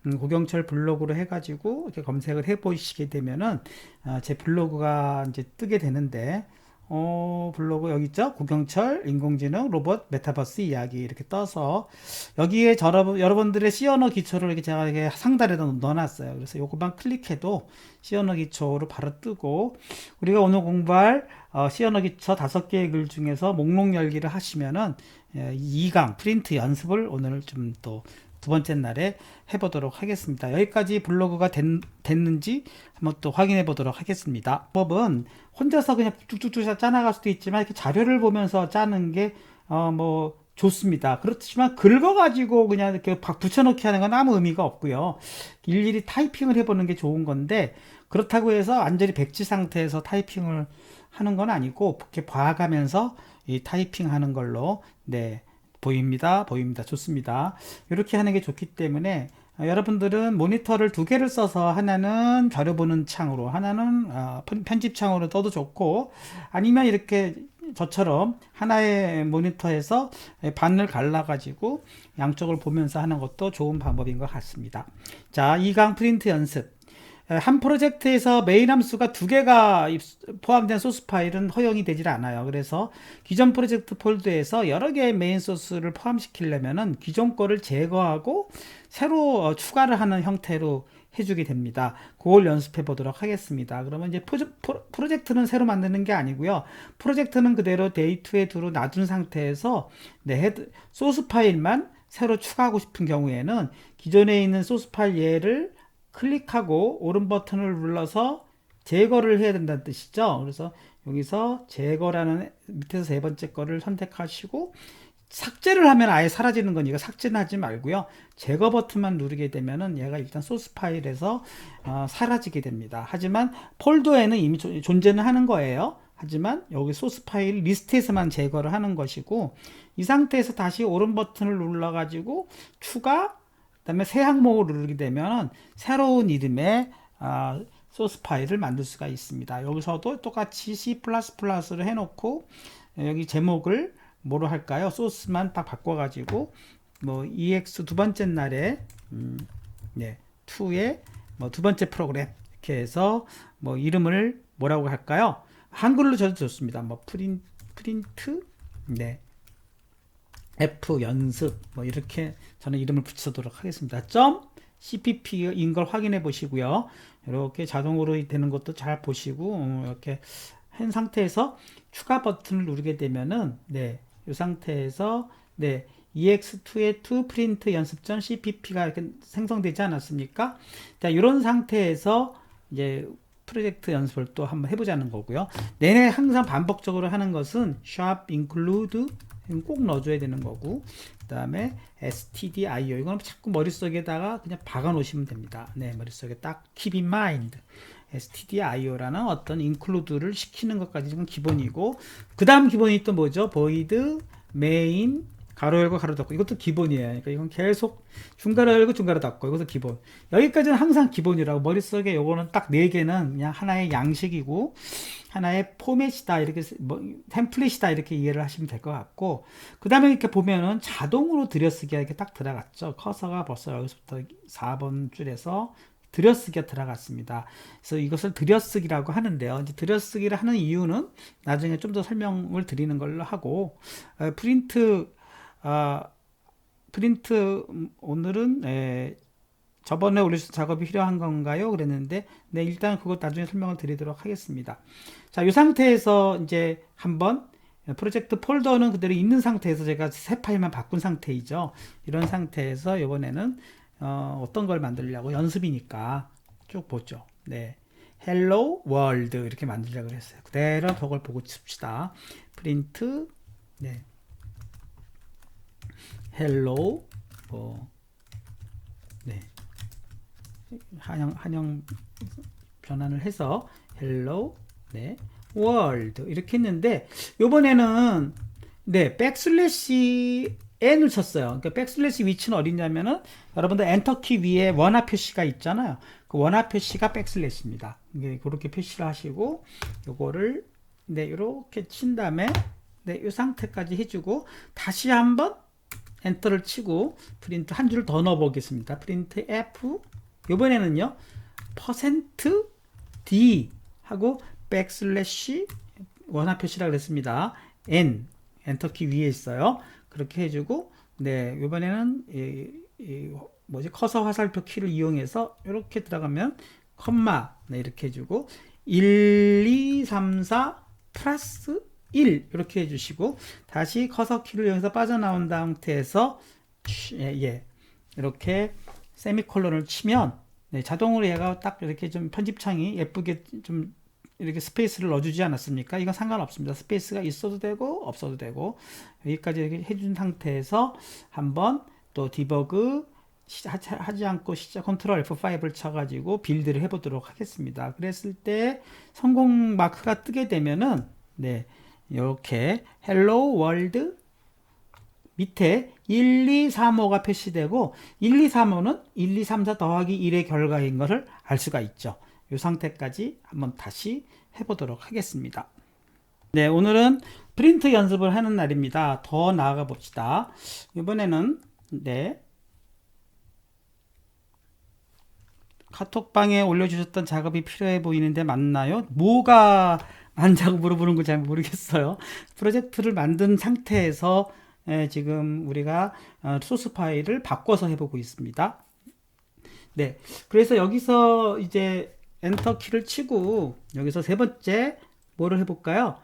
고경철 블로그로 해가지고 이렇게 검색을 해 보시게 되면은 제 블로그가 이제 뜨게 되는데 블로그 여기 있죠? 고경철 인공지능 로봇 메타버스 이야기 이렇게 떠서 여기에 여러분들의 C 언어 기초를 이렇게 제가 이렇게 상단에다 넣어놨어요. 그래서 요것만 클릭해도 C 언어 기초로 바로 뜨고 우리가 오늘 공부할 C 언어 기초 5개의 글 중에서 목록 열기를 하시면은 2강 프린트 연습을 오늘 좀 또 두 번째 날에 해보도록 하겠습니다. 여기까지 블로그가 됐는지 한번 또 확인해 보도록 하겠습니다. 법은 혼자서 그냥 쭉쭉쭉 짜나갈 수도 있지만 이렇게 자료를 보면서 짜는 게 뭐 좋습니다. 그렇지만 긁어가지고 그냥 이렇게 붙여넣기 하는 건 아무 의미가 없고요. 일일이 타이핑을 해보는 게 좋은 건데 그렇다고 해서 완전히 백지 상태에서 타이핑을 하는 건 아니고 이렇게 봐가면서 이 타이핑 하는 걸로 네. 보입니다. 좋습니다. 이렇게 하는 게 좋기 때문에 여러분들은 모니터를 2개를 써서 하나는 자료 보는 창으로 하나는 편집 창으로 떠도 좋고 아니면 이렇게 저처럼 하나의 모니터에서 반을 갈라 가지고 양쪽을 보면서 하는 것도 좋은 방법인 것 같습니다. 자, 2강 프린트 연습. 한 프로젝트에서 메인 함수가 2개가 포함된 소스 파일은 허용이 되질 않아요. 그래서 기존 프로젝트 폴더에서 여러 개의 메인 소스를 포함시키려면은 기존 거를 제거하고 새로 추가를 하는 형태로 해주게 됩니다. 그걸 연습해 보도록 하겠습니다. 그러면 이제 프로젝트는 새로 만드는 게 아니고요. 프로젝트는 그대로 데이2에 두루 놔둔 상태에서 소스 파일만 새로 추가하고 싶은 경우에는 기존에 있는 소스 파일 얘를 클릭하고 오른 버튼을 눌러서 제거를 해야 된다는 뜻이죠. 그래서 여기서 제거라는 밑에서 세 번째 거를 선택하시고 삭제를 하면 아예 사라지는 거니까 삭제는 하지 말고요. 제거 버튼만 누르게 되면은 얘가 일단 소스 파일에서 사라지게 됩니다. 하지만 폴더에는 이미 존재는 하는 거예요. 하지만 여기 소스 파일 리스트에서만 제거를 하는 것이고 이 상태에서 다시 오른 버튼을 눌러 가지고 추가 그다음에 새 항목을 누르게 되면 새로운 이름의 소스 파일을 만들 수가 있습니다. 여기서도 똑같이 C++를 해놓고 여기 제목을 뭐로 할까요? 소스만 딱 바꿔가지고 뭐 EX 두 번째 날에 네, 2의 뭐 두 번째 프로그램 이렇게 해서 뭐 이름을 뭐라고 할까요? 한글로 줘도 좋습니다. 뭐 프린트 네. F 연습 뭐 이렇게 저는 이름을 붙이도록 하겠습니다. .cpp인 걸 확인해 보시고요. 이렇게 자동으로 되는 것도 잘 보시고 이렇게 한 상태에서 추가 버튼을 누르게 되면은 네, 이 상태에서 네, ex2의 to print 연습.cpp가 이렇게 생성되지 않았습니까? 자, 이런 상태에서 이제 프로젝트 연습을 또 한번 해보자는 거고요. 내내 항상 반복적으로 하는 것은 sharp include 꼭 넣어줘야 되는 거고 그 다음에 stdio 이거는 자꾸 머릿속에다가 그냥 박아 놓으시면 됩니다. 네, 머릿속에 딱 keep in mind stdio라는 어떤 include를 시키는 것까지 지금 기본이고 그 다음 기본이 또 뭐죠? void main 가로 열고 가로 닫고 이것도 기본이에요. 그러니까 이건 계속 중괄호 열고 중괄호 닫고 이것도 기본. 여기까지는 항상 기본이라고 머릿속에 요거는 딱 4개는 그냥 하나의 양식이고 하나의 포맷이다 이렇게 뭐 템플릿이다 이렇게 이해를 하시면 될 것 같고 그 다음에 이렇게 보면은 자동으로 들여쓰기가 이렇게 딱 들어갔죠. 커서가 벌써 여기서부터 4번 줄에서 들여쓰기가 들어갔습니다. 그래서 이것을 들여쓰기라고 하는데요. 이제 들여쓰기를 하는 이유는 나중에 좀 더 설명을 드리는 걸로 하고 프린트 오늘은 저번에 올리신 작업이 필요한 건가요? 그랬는데 네, 일단 그것 나중에 설명을 드리도록 하겠습니다. 자, 이 상태에서 이제 한번 프로젝트 폴더는 그대로 있는 상태에서 제가 새 파일만 바꾼 상태이죠. 이런 상태에서 이번에는 어떤 걸 만들려고 연습이니까 쭉 보죠. 네, Hello World 이렇게 만들려고 했어요. 그대로 그걸 보고 칩시다. 프린트 네. 헬로 네. 한영 변환을 해서 헬로 네. 월드 이렇게 했는데 요번에는 네, 백슬래시 n을 쳤어요. 그러니까 백슬래시 위치는 어디냐면은 여러분들 엔터키 위에 원화 표시가 있잖아요. 그 원화 표시가 백슬래시입니다. 이게 그렇게 표시를 하시고 요거를 네, 이렇게 친 다음에 네, 이 상태까지 해주고 다시 한번 엔터를 치고 프린트 한 줄 더 넣어 보겠습니다. 프린트 F 이번에는요 %D 하고 백슬래시 원화 표시라 그랬습니다. N 엔터키 위에 있어요. 그렇게 해주고 네 이번에는 커서 화살표 키를 이용해서 이렇게 들어가면 컴마 네, 이렇게 해주고 1, 2, 3, 4 플러스 1 이렇게 해주시고 다시 커서 키를 이용해서 빠져나온 상태에서 이렇게 세미콜론을 치면 네, 자동으로 얘가 딱 이렇게 좀 편집창이 예쁘게 좀 이렇게 스페이스를 넣어주지 않았습니까? 이건 상관없습니다. 스페이스가 있어도 되고 없어도 되고 여기까지 이렇게 해준 상태에서 한번 또 디버그 하지 않고 컨트롤 F5를 쳐가지고 빌드를 해보도록 하겠습니다. 그랬을 때 성공 마크가 뜨게 되면은 네 이렇게 헬로 월드 밑에 1, 2, 3, 5가 표시되고 1, 2, 3, 5는 1, 2, 3, 4 더하기 1의 결과인 것을 알 수가 있죠. 이 상태까지 한번 다시 해보도록 하겠습니다. 네, 오늘은 프린트 연습을 하는 날입니다. 더 나아가 봅시다. 이번에는 네 카톡방에 올려주셨던 작업이 필요해 보이는데 맞나요? 뭐가 한다고 물어보는 걸 잘 모르겠어요. 프로젝트를 만든 상태에서 지금 우리가 소스 파일을 바꿔서 해보고 있습니다. 네, 그래서 여기서 이제 엔터 키를 치고 여기서 세 번째 뭐를 해볼까요?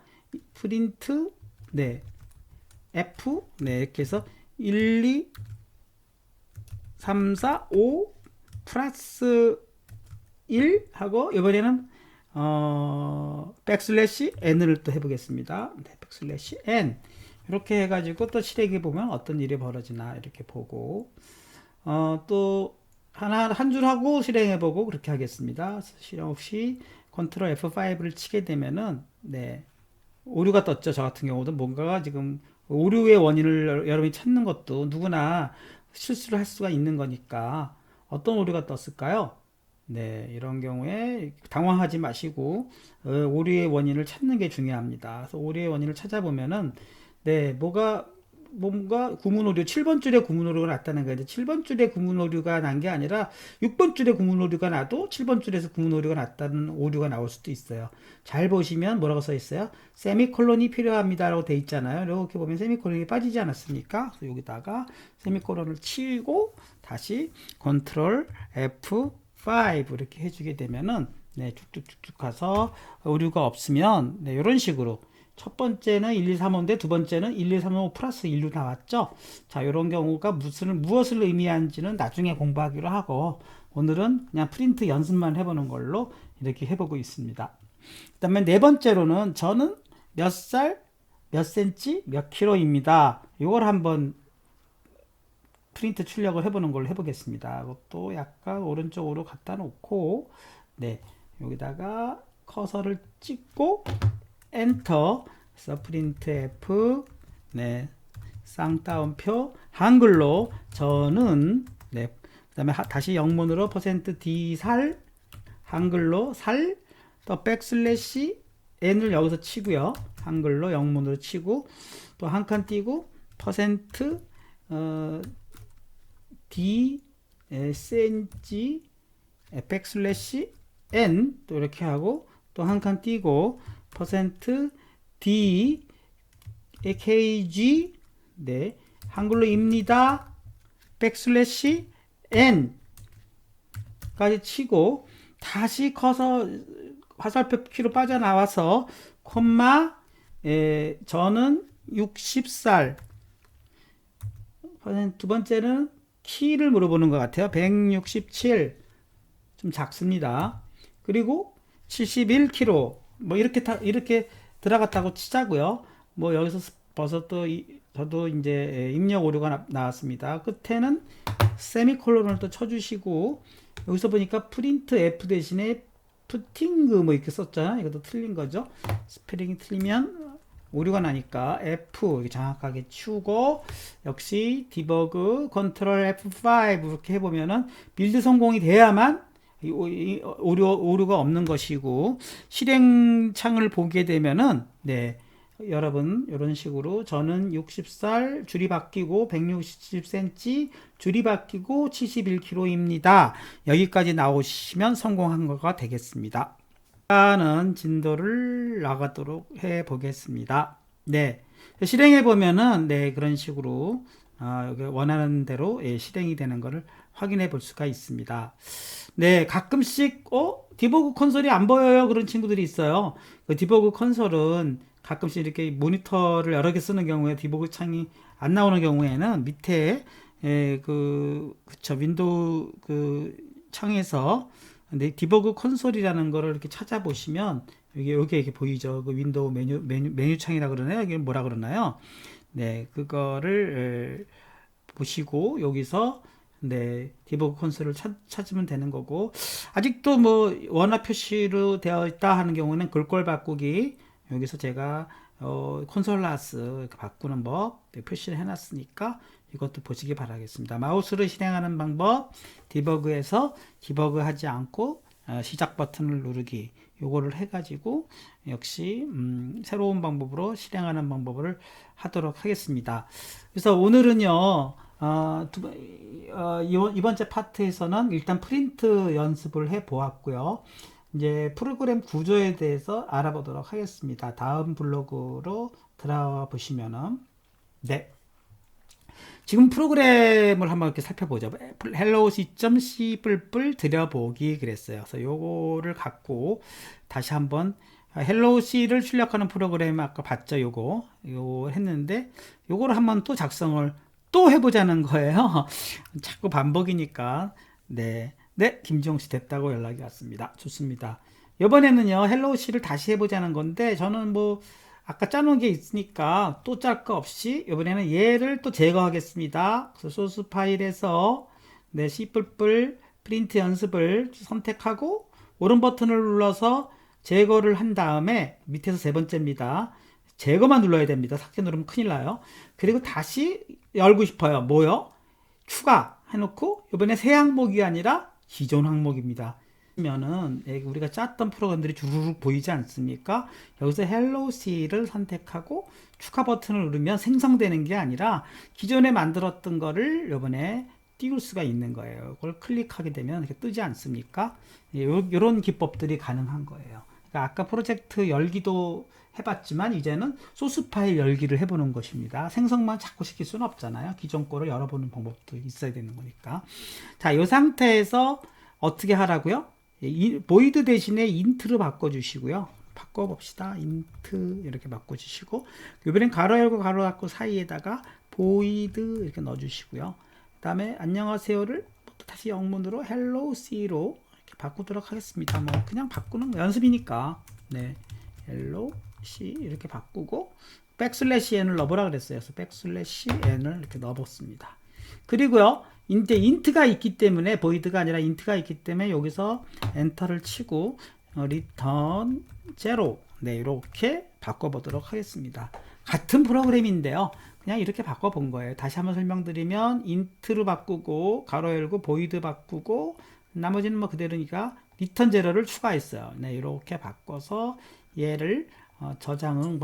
프린트 네 F 네 이렇게 해서 1, 2, 3, 4, 5 플러스 1 하고 이번에는 백슬래시 n을 또 해보겠습니다. 네, 백슬래시 n 이렇게 해가지고 또 실행해 보면 어떤 일이 벌어지나 이렇게 보고 또 하나 한 줄 하고 실행해 보고 그렇게 하겠습니다. 실행 없이 컨트롤 F5를 치게 되면은 네 오류가 떴죠. 저 같은 경우도 뭔가가 지금 오류의 원인을 여러분이 찾는 것도 누구나 실수를 할 수가 있는 거니까 어떤 오류가 떴을까요? 네, 이런 경우에 당황하지 마시고 오류의 원인을 찾는 게 중요합니다. 그래서 오류의 원인을 찾아보면은 네, 뭔가 구문 오류 7번 줄에 구문 오류가 났다는 거예요. 7번 줄에 구문 오류가 난 게 아니라 6번 줄에 구문 오류가 나도 7번 줄에서 구문 오류가 났다는 오류가 나올 수도 있어요. 잘 보시면 뭐라고 써 있어요? 세미콜론이 필요합니다라고 돼 있잖아요. 이렇게 보면 세미콜론이 빠지지 않았습니까? 그래서 여기다가 세미콜론을 치고 다시 컨트롤 F5 이렇게 해주게 되면은 네, 쭉쭉쭉쭉 가서 오류가 없으면 네, 이런 식으로 첫 번째는 1, 2, 3, 5인데 두 번째는 1, 2, 3, 5 플러스 1로 나왔죠. 자, 이런 경우가 무엇을 의미하는지는 나중에 공부하기로 하고 오늘은 그냥 프린트 연습만 해보는 걸로 이렇게 해보고 있습니다. 그 다음에 네 번째로는 저는 몇 살, 몇 센치, 몇 킬로입니다. 이걸 한번 프린트 출력을 해보는 걸로 해보겠습니다. 이것도 약간 오른쪽으로 갖다 놓고 네, 여기다가 커서를 찍고 엔터 그래서 프린트 F 네 쌍따옴표 한글로 저는 네 그다음에 다시 영문으로 %D 살 한글로 살 또 백슬래시 n을 여기서 치고요. 한글로 영문으로 치고 또 한 칸 띄고 %D cm 백슬래시 n 또 이렇게 하고 또 한 칸 띄고 %D kg 네 한글로입니다. 백슬래시 n 까지 치고 다시 커서 화살표 키로 빠져나와서 콤마 저는 60살 두 번째는 키를 물어보는 것 같아요. 167 좀 작습니다. 그리고 71kg 뭐 이렇게 들어갔다고 치자고요. 뭐 여기서 벌써 또 저도 이제 입력 오류가 나왔습니다. 끝에는 세미콜론을 또 쳐주시고 여기서 보니까 프린트 F 대신에 푸팅그 뭐 이렇게 썼잖아요. 이것도 틀린 거죠. 스페링이 틀리면 오류가 나니까 F 이렇게 정확하게 치우고 역시 디버그 컨트롤 F5 이렇게 해보면은 빌드 성공이 돼야만 오류가 없는 것이고 실행창을 보게 되면은 네 여러분 이런 식으로 저는 60살 줄이 바뀌고 160cm 줄이 바뀌고 71kg입니다. 여기까지 나오시면 성공한 거가 되겠습니다. 는 진도를 나가도록 해 보겠습니다. 네. 실행해 보면은 네, 그런 식으로 여기 원하는 대로 예, 실행이 되는 것을 확인해 볼 수가 있습니다. 네, 가끔씩 디버그 콘솔이 안 보여요 그런 친구들이 있어요. 그 디버그 콘솔은 가끔씩 이렇게 모니터를 여러 개 쓰는 경우에 디버그 창이 안 나오는 경우에는 밑에 그쵸 윈도우 그 창에서 근데 디버그 콘솔이라는 거를 이렇게 찾아보시면 여기 이렇게 보이죠. 그 윈도우 메뉴 창이라 그러나요? 이게 뭐라 그러나요? 네, 그거를 보시고 여기서 네, 디버그 콘솔을 찾으면 되는 거고 아직도 뭐 원화 표시로 되어 있다 하는 경우는 글꼴 바꾸기 여기서 제가 콘솔라스 바꾸는 법 표시를 해놨으니까 이것도 보시기 바라겠습니다. 마우스로 실행하는 방법 디버그에서 디버그 하지 않고 시작 버튼을 누르기 요거를 해가지고 역시 새로운 방법으로 실행하는 방법을 하도록 하겠습니다. 그래서 오늘은요 이번째 파트에서는 일단 프린트 연습을 해 보았고요. 이제 프로그램 구조에 대해서 알아보도록 하겠습니다. 다음 블로그로 들어와 보시면은 네. 지금 프로그램을 한번 이렇게 살펴보죠. hello.c 들여보기 그랬어요. 그래서 요거를 갖고 다시 한번 hello.c를 출력하는 프로그램 아까 봤죠. 요거 했는데 요거를 한번 또 작성을 또 해보자는 거예요. 자꾸 반복이니까 네, 김지용씨 됐다고 연락이 왔습니다. 좋습니다. 이번에는요 hello.c를 다시 해보자는 건데 저는 뭐 아까 짜놓은 게 있으니까 또 짤 거 없이 이번에는 얘를 또 제거하겠습니다. 그래서 소스 파일에서 네, C++ 프린트 연습을 선택하고 오른 버튼을 눌러서 제거를 한 다음에 밑에서 세 번째입니다. 제거만 눌러야 됩니다. 삭제 누르면 큰일 나요. 그리고 다시 열고 싶어요. 뭐요? 추가 해놓고 이번에 새 항목이 아니라 기존 항목입니다. 면은 우리가 짰던 프로그램들이 주르륵 보이지 않습니까? 여기서 hello C를 선택하고 추가 버튼을 누르면 생성되는 게 아니라 기존에 만들었던 거를 이번에 띄울 수가 있는 거예요. 이걸 클릭하게 되면 이렇게 뜨지 않습니까? 이런 기법들이 가능한 거예요. 그러니까 아까 프로젝트 열기도 해봤지만 이제는 소스 파일 열기를 해보는 것입니다. 생성만 자꾸 시킬 수는 없잖아요. 기존 거를 열어보는 방법도 있어야 되는 거니까. 자, 이 상태에서 어떻게 하라고요? 보이드 대신에 인트로 바꿔주시고요. 바꿔봅시다. 인트 이렇게 바꿔주시고 이번엔 가로 열고 가로 닫고 사이에다가 보이드 이렇게 넣어주시고요. 그 다음에 안녕하세요를 다시 영문으로 hello C로 이렇게 바꾸도록 하겠습니다. 뭐 그냥 바꾸는 연습이니까 네, hello C 이렇게 바꾸고 백슬래시 n을 넣어보라 그랬어요. 그래서 백슬래시 n을 이렇게 넣어봤습니다. 그리고요 이제 인트가 있기 때문에 보이드가 아니라 인트가 있기 때문에 여기서 엔터를 치고 return 0 네, 이렇게 바꿔보도록 하겠습니다. 같은 프로그램인데요. 그냥 이렇게 바꿔본 거예요. 다시 한번 설명드리면 인트로 바꾸고 가로 열고 보이드 바꾸고 나머지는 뭐 그대로니까 return 0를 추가했어요. 네, 이렇게 바꿔서 얘를 저장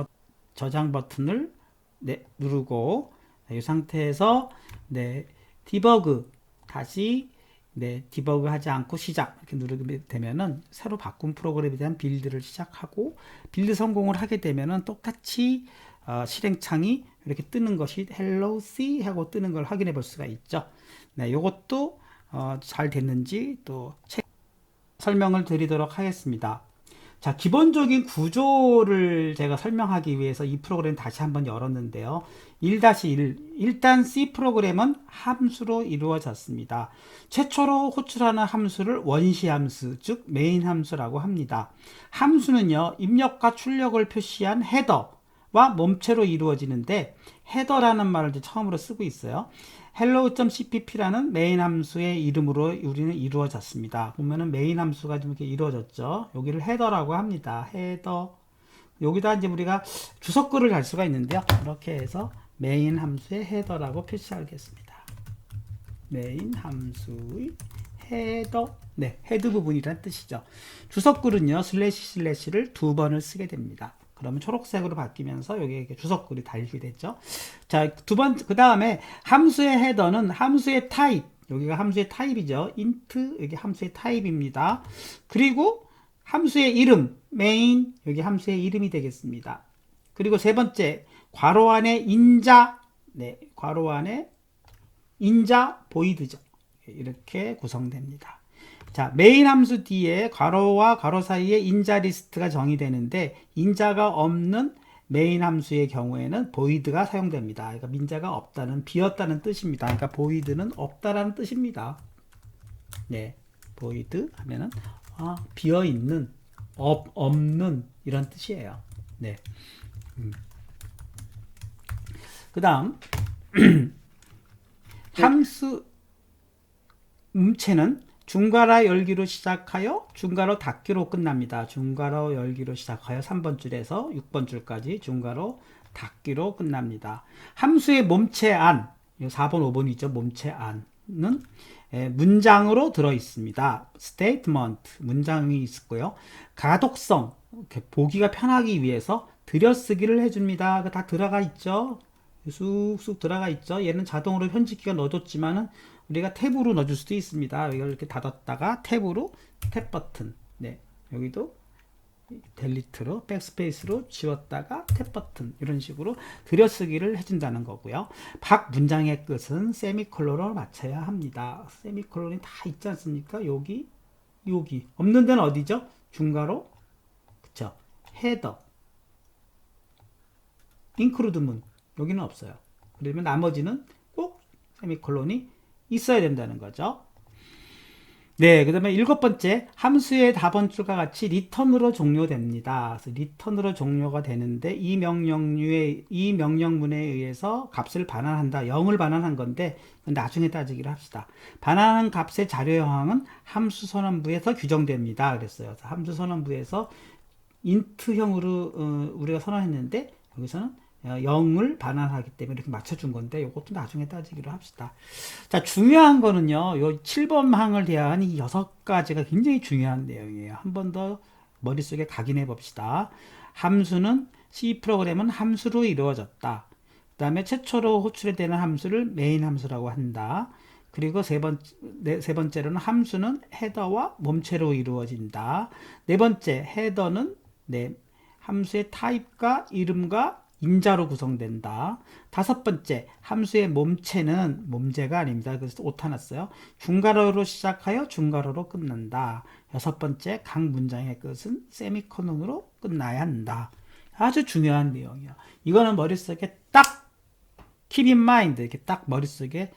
버튼을 네, 누르고 네, 이 상태에서 네, 디버그 다시 네, 디버그 하지 않고 시작 이렇게 누르게 되면은 새로 바꾼 프로그램에 대한 빌드를 시작하고 빌드 성공을 하게 되면은 똑같이 실행창이 이렇게 뜨는 것이 hello C 하고 뜨는 걸 확인해 볼 수가 있죠. 네, 요것도 잘 됐는지 또 설명을 드리도록 하겠습니다. 자, 기본적인 구조를 제가 설명하기 위해서 이 프로그램 다시 한번 열었는데요. 1-1 일단 C 프로그램은 함수로 이루어졌습니다. 최초로 호출하는 함수를 원시 함수, 즉 메인 함수라고 합니다. 함수는요, 입력과 출력을 표시한 헤더와 몸체로 이루어지는데 헤더라는 말을 이제 처음으로 쓰고 있어요. hello.cpp라는 메인 함수의 이름으로 우리는 이루어졌습니다. 보면은 메인 함수가 좀 이렇게 이루어졌죠. 여기를 헤더라고 합니다. 헤더. 여기다 이제 우리가 주석글을 달 수가 있는데요. 이렇게 해서 메인 함수의 헤더라고 표시하겠습니다. 메인 함수의 헤더. 네, 헤드 부분이라는 뜻이죠. 주석글은요, 슬래시를 두 번을 쓰게 됩니다. 그러면 초록색으로 바뀌면서 여기에 이렇게 주석글이 달리게 됐죠. 자, 그 다음에 함수의 헤더는 함수의 타입, 여기가 함수의 타입이죠. int, 여기 함수의 타입입니다. 그리고 함수의 이름, main, 여기 함수의 이름이 되겠습니다. 그리고 세 번째, 괄호 안에 인자, 네, 괄호 안에 인자 보이드죠. 이렇게 구성됩니다. 자, 메인 함수 뒤에 괄호와 괄호 사이에 인자 리스트가 정의되는데 인자가 없는 메인 함수의 경우에는 보이드가 사용됩니다. 그러니까 민자가 없다는, 비었다는 뜻입니다. 그러니까 보이드는 없다라는 뜻입니다. 네, 보이드 하면은 비어 있는, 없는 이런 뜻이에요. 네. 그다음 함수 음체는 중괄호 열기로 시작하여 중괄호 닫기로 끝납니다. 중괄호 열기로 시작하여 3번 줄에서 6번 줄까지 중괄호 닫기로 끝납니다. 함수의 몸체 안, 4번, 5번이죠. 몸체 안은 문장으로 들어 있습니다. statement, 문장이 있고요. 가독성, 보기가 편하기 위해서 들여쓰기를 해줍니다. 다 들어가 있죠. 쑥쑥 들어가 있죠. 얘는 자동으로 현지키가 넣어줬지만은 우리가 탭으로 넣어줄 수도 있습니다. 이걸 이렇게 닫았다가 탭으로 탭 버튼, 네, 여기도 델리트로 백스페이스로 지웠다가 탭 버튼, 이런 식으로 들여쓰기를 해준다는 거고요. 박 문장의 끝은 세미콜론으로 맞춰야 합니다. 세미콜론이 다 있지 않습니까? 여기 없는 데는 어디죠? 중괄호, 그쵸? 헤더, 인크루드 문, 여기는 없어요. 그러면 나머지는 꼭 세미콜론이 있어야 된다는 거죠. 네, 그 다음에 7번째, 함수의 답원줄과 같이 return으로 종료됩니다. 그래서 return으로 종료가 되는데 이 명령문에 의해서 값을 반환한다. 0을 반환한 건데 나중에 따지기로 합시다. 반환한 값의 자료 형황은 함수 선언부에서 규정됩니다. 그랬어요. 그래서 함수 선언부에서 int형으로 우리가 선언했는데 여기서는 0을 반환하기 때문에 이렇게 맞춰준 건데 이것도 나중에 따지기로 합시다. 자, 중요한 거는요, 요 7번 항을 대한 이 6가지가 굉장히 중요한 내용이에요. 한 번 더 머릿속에 각인해 봅시다. 함수는 C 프로그램은 함수로 이루어졌다. 그 다음에 최초로 호출되는 함수를 메인 함수라고 한다. 그리고 세 번째로는 함수는 헤더와 몸체로 이루어진다. 네 번째, 헤더는 함수의 타입과 이름과 인자로 구성된다. 다섯 번째, 함수의 몸체는 몸체가 아닙니다. 그래서 오타 났어요. 중괄호로 시작하여 중괄호로 끝난다. 여섯 번째, 각 문장의 끝은 세미콜론으로 끝나야 한다. 아주 중요한 내용이에요. 이거는 머릿속에 딱 keep in mind, 이렇게 딱 머릿속에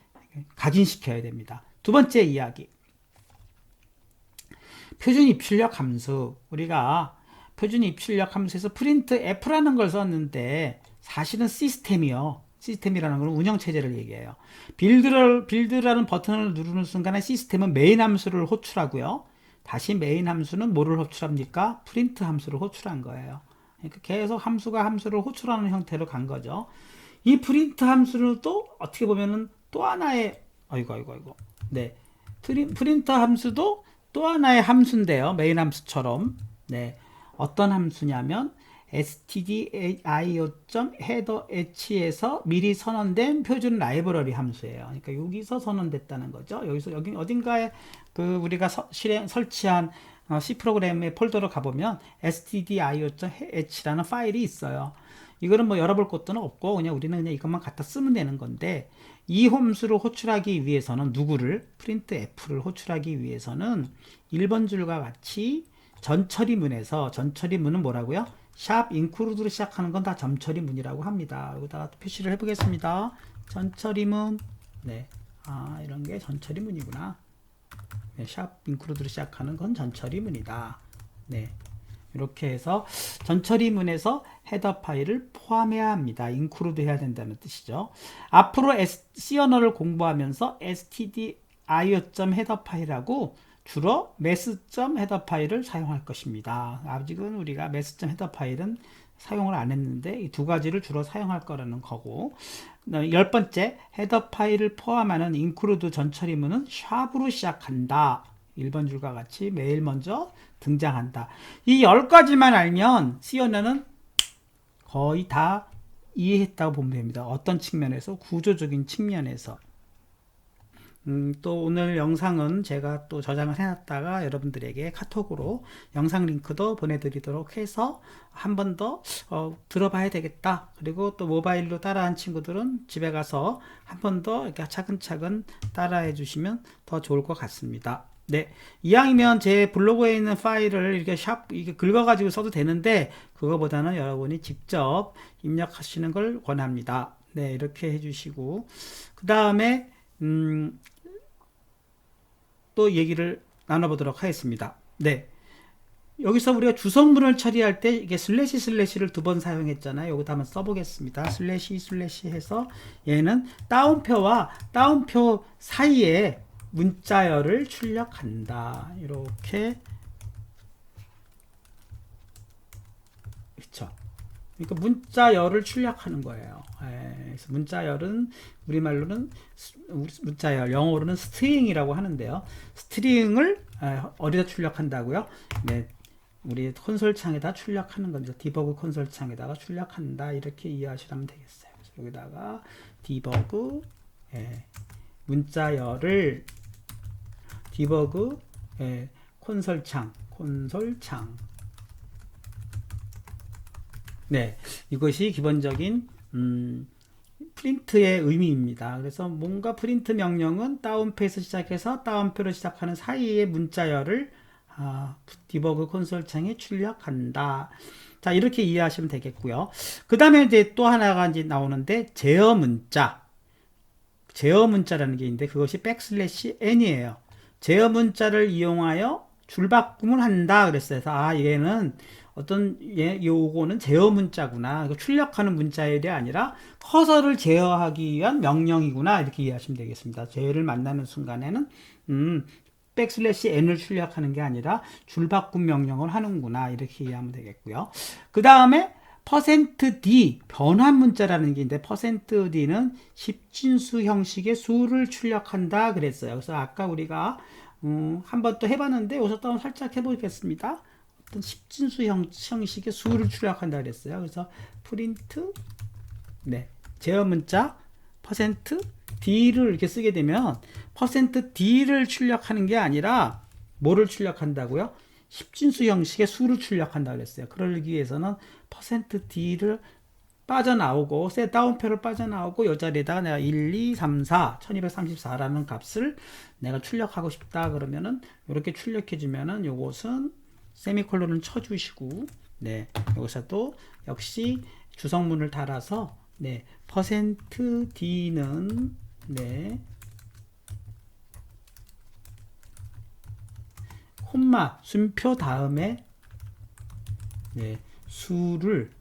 각인시켜야 됩니다. 두 번째 이야기, 표준 입출력 함수. 우리가 표준 입출력 함수에서 프린트 F라는 걸 썼는데 사실은 시스템이라는 건 운영체제를 얘기해요. 빌드라는 버튼을 누르는 순간에 시스템은 메인 함수를 호출하고요. 다시 메인 함수는 뭐를 호출합니까? 프린트 함수를 호출한 거예요. 그러니까 계속 함수가 함수를 호출하는 형태로 간 거죠. 이 프린트 함수를 또 어떻게 보면은 또 하나의 네, 프린터 함수도 또 하나의 함수인데요. 메인 함수처럼. 네. 어떤 함수냐면 stdio.headerh에서 미리 선언된 표준 라이브러리 함수예요. 그러니까 여기서 선언됐다는 거죠. 여기 어딘가에 우리가 설치한 C 프로그램의 폴더로 가보면 stdio.h라는 파일이 있어요. 이거는 뭐 열어볼 것도 없고 그냥 우리는 그냥 이것만 갖다 쓰면 되는 건데, 이 함수를 호출하기 위해서는 프린트 F를 호출하기 위해서는 1번 줄과 같이 전처리문은 뭐라고요? 샵 include로 시작하는 건 다 점처리문이라고 합니다. 여기다가 표시를 해보겠습니다. 전처리문, 네, 이런 게 전처리문이구나. 네, 샵 include로 시작하는 건 전처리문이다. 네, 이렇게 해서 전처리문에서 헤더 파일을 포함해야 합니다. include 해야 된다는 뜻이죠. 앞으로 C 언어를 공부하면서 stdio.header 파일하고 주로 mass.header 파일을 사용할 것입니다. 아직은 우리가 mass.header 파일은 사용을 안 했는데 이 두 가지를 주로 사용할 거라는 거고, 10번째, 헤더 파일을 포함하는 include 전처리문은 샵으로 시작한다. 1번 줄과 같이 매일 먼저 등장한다. 이 10가지만 알면 C 언어는 거의 다 이해했다고 보면 됩니다. 어떤 측면에서? 구조적인 측면에서. 또 오늘 영상은 제가 또 저장을 해놨다가 여러분들에게 카톡으로 영상 링크도 보내드리도록 해서 한 번 더 들어봐야 되겠다. 그리고 또 모바일로 따라한 친구들은 집에 가서 한 번 더 이렇게 차근차근 따라해 주시면 더 좋을 것 같습니다. 네, 이왕이면 제 블로그에 있는 파일을 이렇게 이렇게 긁어가지고 써도 되는데 그거보다는 여러분이 직접 입력하시는 걸 권합니다. 네, 이렇게 해주시고 그 다음에 또 얘기를 나눠보도록 하겠습니다. 네. 여기서 우리가 주성문을 처리할 때 이게 슬래시를 두 번 사용했잖아요. 여기다 한번 써보겠습니다. 슬래시 해서 얘는 따옴표와 따옴표 사이에 문자열을 출력한다. 이렇게. 그쵸. 그러니까 문자열을 출력하는 거예요. 그래서 문자열은 우리말로는 문자열, 영어로는 스트링이라고 하는데요. 스트링을 어디다 출력한다고요? 네, 우리 콘솔 창에다 출력하는 겁니다. 디버그 콘솔 창에다가 출력한다. 이렇게 이해하시면 되겠어요. 여기다가 디버그 문자열을 디버그 콘솔 창 네, 이것이 기본적인 프린트의 의미입니다. 그래서 뭔가 프린트 명령은 따옴표에서 시작해서 따옴표로 시작하는 사이의 문자열을 디버그 콘솔 창에 출력한다. 자, 이렇게 이해하시면 되겠고요. 그 다음에 이제 또 하나가 이제 나오는데 제어 문자라는 게 있는데 그것이 \n이에요. 제어 문자를 이용하여 줄바꿈을 한다 그랬어요. 그래서 얘는 요거는 제어 문자구나. 출력하는 문자열이 아니라 커서를 제어하기 위한 명령이구나. 이렇게 이해하시면 되겠습니다. 제어를 만나는 순간에는 \n을 출력하는 게 아니라 줄바꿈 명령을 하는구나. 이렇게 이해하면 되겠고요. 그 다음에 %d 변환 문자라는 게 있는데 %d는 십진수 형식의 수를 출력한다 그랬어요. 그래서 아까 우리가 한번 또 해봤는데 여기서 또 살짝 해보겠습니다. 어떤 십진수 형식의 수를 출력한다 그랬어요. 그래서 프린트 제어 문자 %d를 이렇게 쓰게 되면 %d를 출력하는 게 아니라 뭐를 출력한다고요? 십진수 형식의 수를 출력한다 그랬어요. 그러기 위해서는 %d를 빠져나오고 다운표를 빠져나오고 이 자리에다가 내가 1, 2, 3, 4 1234라는 값을 내가 출력하고 싶다 그러면은 이렇게 출력해 주면은 요것은 세미콜론을 쳐주시고 여기서 또 역시 주성문을 달아서 %d는 콤마 순표 다음에 수를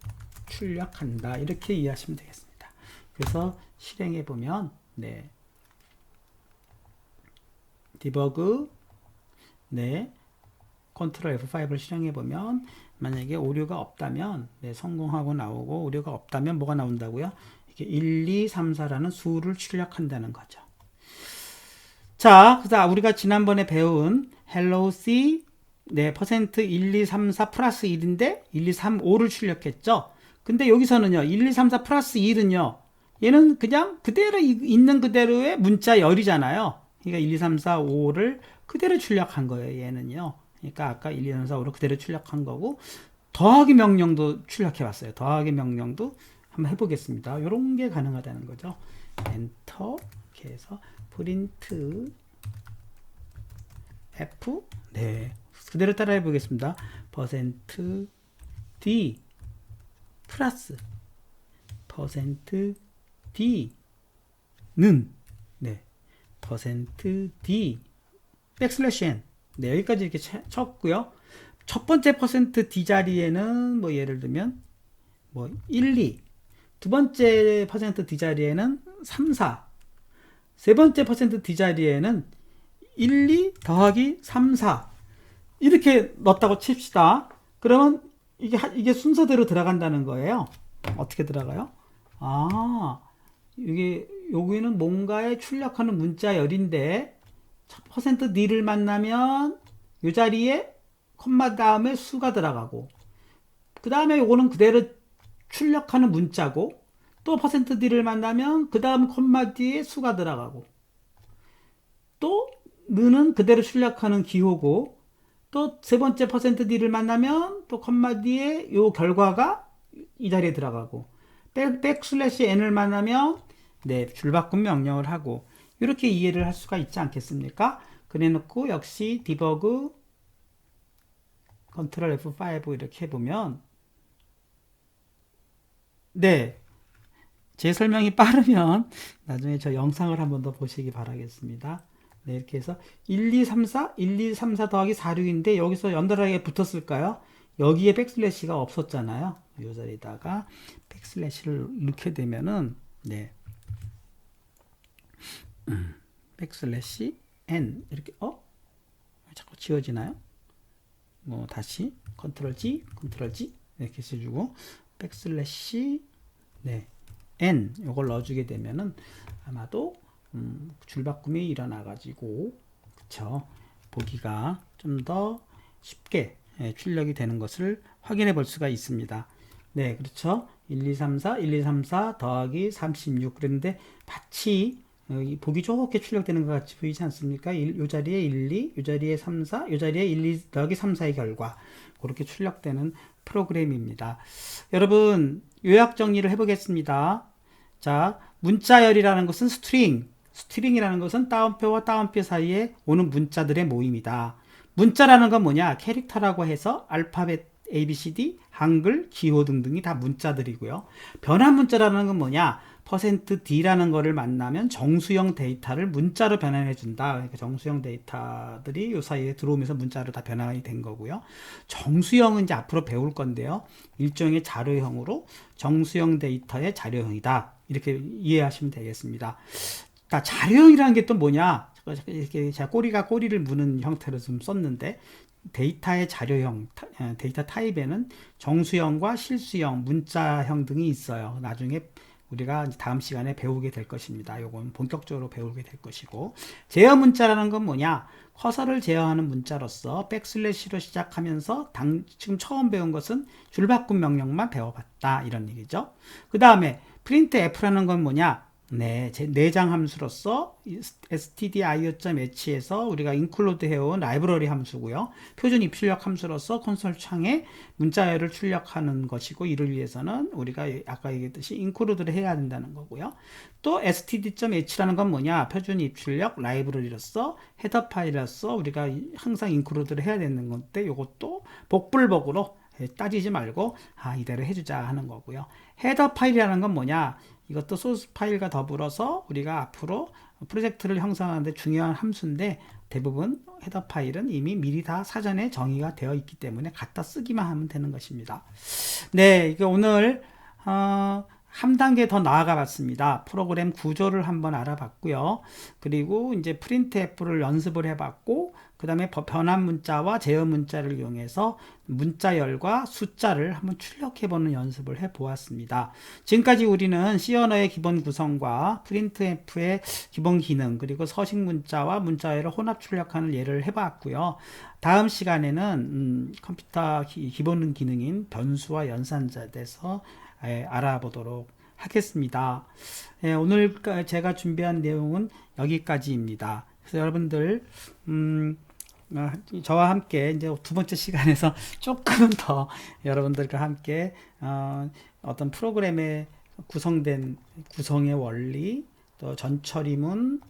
출력한다. 이렇게 이해하시면 되겠습니다. 그래서 실행해 보면 디버그 컨트롤 F5를 실행해 보면 만약에 오류가 없다면 성공하고 나오고 오류가 없다면 뭐가 나온다고요? 이렇게 1, 2, 3, 4라는 수를 출력한다는 거죠. 자, 그래서 우리가 지난번에 배운 hello C %1, 2, 3, 4 플러스 1인데 1, 2, 3, 5를 출력했죠. 근데 여기서는요 1, 2, 3, 4 플러스 1은요 얘는 그냥 그대로 있는 그대로의 문자 열이잖아요. 그러니까 1, 2, 3, 4, 5를 그대로 출력한 거예요. 얘는요. 그러니까 아까 1, 2, 3, 4, 5를 그대로 출력한 거고 더하기 명령도 출력해 봤어요. 더하기 명령도 한번 해보겠습니다. 이런 게 가능하다는 거죠. 엔터 이렇게 해서 프린트 F 그대로 따라해 보겠습니다. %d 플러스 %d는 %d \n 여기까지 이렇게 쳤고요. 첫 번째 %d 자리에는 뭐 예를 들면 1, 2 두 번째 %d 자리에는 3, 4 세 번째 %d 자리에는 1, 2 더하기 3, 4 이렇게 넣었다고 칩시다. 그러면 이게 순서대로 들어간다는 거예요. 어떻게 들어가요? 여기는 뭔가에 출력하는 문자열인데 %d를 만나면 이 자리에 콤마 다음에 수가 들어가고 그 다음에 요거는 그대로 출력하는 문자고, 또 %d를 만나면 그 다음 콤마 뒤에 수가 들어가고, 또 는은 그대로 출력하는 기호고, 또 세 번째 %d를 만나면 또 콤마 뒤에 요 결과가 이 자리에 들어가고, 백슬래시 n을 만나면 네, 줄바꿈 명령을 하고, 이렇게 이해를 할 수가 있지 않겠습니까? 그래 놓고 역시 디버그 컨트롤 F5 이렇게 해보면, 네, 제 설명이 빠르면 나중에 저 영상을 한번 더 보시기 바라겠습니다. 네, 이렇게 해서 1, 2, 3, 4, 1, 2, 3, 4 더하기 4, 6인데 여기서 연달아게 붙었을까요? 여기에 백슬래시가 없었잖아요. 이 자리에다가 백슬래시를 넣게 되면은 네, 백슬래시 n 이렇게 자꾸 지워지나요? 뭐 다시 컨트롤 G, 컨트롤 G 이렇게 해주고 백슬래시 네, n 이걸 넣어주게 되면은 아마도 줄바꿈이 일어나 가지고 그쵸, 보기가 좀 더 쉽게 출력이 되는 것을 확인해 볼 수가 있습니다. 네, 그렇죠. 1, 2, 3, 4, 1, 2, 3, 4 더하기 36 그랬는데 마치 보기 좋게 출력되는 것 같이 보이지 않습니까? 이 자리에 1, 2, 이 자리에 3, 4, 이 자리에 1, 2 더하기 3, 4의 결과 그렇게 출력되는 프로그램입니다. 여러분 요약 정리를 해보겠습니다. 자, 문자열이라는 것은 스트링이라는 것은 따옴표와 따옴표 사이에 오는 문자들의 모임이다. 문자라는 건 뭐냐? 캐릭터라고 해서 알파벳 ABCD, 한글, 기호 등등이 다 문자들이고요. 변환 문자라는 건 뭐냐? %d라는 거를 만나면 정수형 데이터를 문자로 변환해 준다. 그러니까 정수형 데이터들이 요 사이에 들어오면서 문자로 다 변환이 된 거고요. 정수형은 이제 앞으로 배울 건데요. 일종의 자료형으로 정수형 데이터의 자료형이다. 이렇게 이해하시면 되겠습니다. 자료형이라는 게 또 뭐냐? 이렇게 제가 꼬리를 무는 형태로 좀 썼는데, 데이터의 자료형, 데이터 타입에는 정수형과 실수형, 문자형 등이 있어요. 나중에 우리가 다음 시간에 배우게 될 것입니다. 요건 본격적으로 배우게 될 것이고, 제어 문자라는 건 뭐냐? 커서를 제어하는 문자로서 백슬래시로 시작하면서 지금 처음 배운 것은 줄바꿈 명령만 배워봤다 이런 얘기죠. 그 다음에 프린트 F라는 건 뭐냐? 네, 내장 함수로서 stdio.h에서 우리가 인클루드 해온 라이브러리 함수고요. 표준 입출력 함수로서 콘솔 창에 문자열을 출력하는 것이고, 이를 위해서는 우리가 아까 얘기했듯이 인클루드를 해야 된다는 거고요. 또 std.h라는 건 뭐냐? 표준 입출력 라이브러리로서 헤더 파일로서 우리가 항상 인클루드를 해야 되는 건데, 이것도 복불복으로 따지지 말고 이대로 해주자 하는 거고요. 헤더 파일이라는 건 뭐냐? 이것도 소스 파일과 더불어서 우리가 앞으로 프로젝트를 형성하는데 중요한 함수인데, 대부분 헤더 파일은 이미 미리 다 사전에 정의가 되어 있기 때문에 갖다 쓰기만 하면 되는 것입니다. 네, 이게 오늘 한 단계 더 나아가 봤습니다. 프로그램 구조를 한번 알아봤고요. 그리고 이제 프린트F를 연습을 해봤고, 그 다음에 변환 문자와 제어 문자를 이용해서 문자열과 숫자를 한번 출력해보는 연습을 해보았습니다. 지금까지 우리는 C 언어의 기본 구성과 프린트F의 기본 기능, 그리고 서식 문자와 문자열을 혼합 출력하는 예를 해봤고요. 다음 시간에는 컴퓨터 기본 기능인 변수와 연산자에 대해서 알아보도록 하겠습니다. 오늘 제가 준비한 내용은 여기까지입니다. 그래서 여러분들 저와 함께 이제 두 번째 시간에서 조금 더 여러분들과 함께 어떤 프로그램의 구성의 원리, 또 전처리문,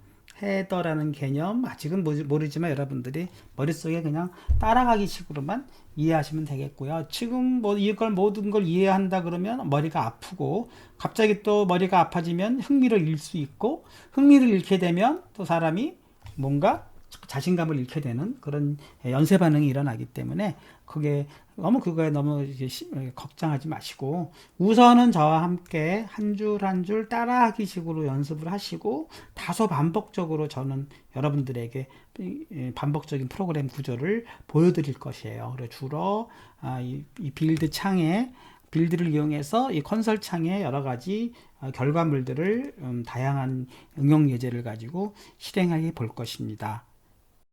헤더라는 개념 아직은 모르지만 여러분들이 머릿속에 그냥 따라가기 식으로만 이해하시면 되겠고요. 지금 이걸 모든 걸 이해한다 그러면 머리가 아프고, 갑자기 또 머리가 아파지면 흥미를 잃을 수 있고, 흥미를 잃게 되면 또 사람이 뭔가 자신감을 잃게 되는 그런 연쇄 반응이 일어나기 때문에 그거에 너무 걱정하지 마시고, 우선은 저와 함께 한 줄 한 줄 따라하기 식으로 연습을 하시고, 다소 반복적으로 저는 여러분들에게 반복적인 프로그램 구조를 보여드릴 것이에요. 그래서 주로 이 빌드 창에 빌드를 이용해서 이 컨솔 창에 여러 가지 결과물들을 다양한 응용 예제를 가지고 실행해 볼 것입니다.